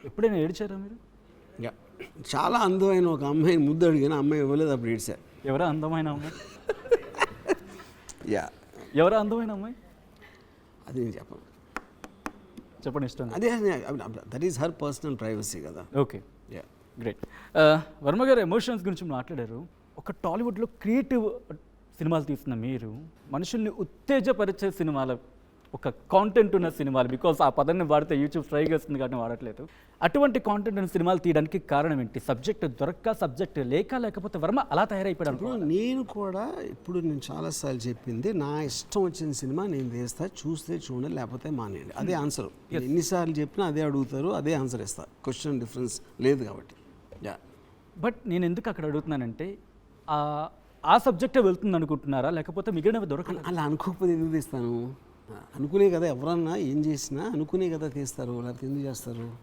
ఎప్పుడైనా ఏడ్చారా మీరు? యా చాలా అందమైన ఒక అమ్మాయిని ముద్దు అడిగిన అమ్మాయి ఇవ్వలేదు, అప్పుడు ఏడ్చా. ఎవరా అందమైన అమ్మాయి? యా ఎవరా అందమైన అమ్మాయి? అది నేను చెప్పను. చెప్పండి ఇష్టం. అదే that is her personal privacy కదా. Okay, yeah great. వర్మ గారు ఎమోషన్స్ గురించి మాట్లాడారు. ఒక టాలీవుడ్లో క్రియేటివ్ సినిమాలు తీస్తున్న మీరు మనుషుల్ని ఉత్తేజపరిచే సినిమాలు, ఒక కాంటెంట్ ఉన్న సినిమాలు, బికాస్ ఆ పదాన్ని వాడితే యూట్యూబ్ స్ట్రైక్ వస్తుంది కానీ వాడట్లేదు, అటువంటి కాంటెంట్ ఉన్న సినిమాలు తీయడానికి కారణం ఏంటి? సబ్జెక్ట్ దొరక్క, సబ్జెక్ట్ లేకపోతే వర్మ అలా తయారైపోయాడు? ఇప్పుడు నేను కూడా ఇప్పుడు నేను చాలాసార్లు చెప్పింది, నా ఇష్టం వచ్చిన సినిమా నేను తీస్తా, చూస్తే చూడండి లేకపోతే మానేయండి, అదే ఆన్సర్. ఎన్నిసార్లు చెప్పినా అదే అడుగుతారు, అదే ఆన్సర్ ఇస్తా. క్వశ్చన్ డిఫరెన్స్ లేదు కాబట్టి. యా బట్ నేను ఎందుకు అక్కడ అడుగుతున్నానంటే ఆ సబ్జెక్టే వెళ్తుంది అనుకుంటున్నారా, లేకపోతే మిగిలినవి దొరకదు? అలా అనుకోకపోతే ఎందుకు తీస్తాను? అనుకునే కదా, ఎవరన్నా ఏం చేసినా అనుకునే కదా తీస్తారు, లేకపోతే ఎందుకు చేస్తారు?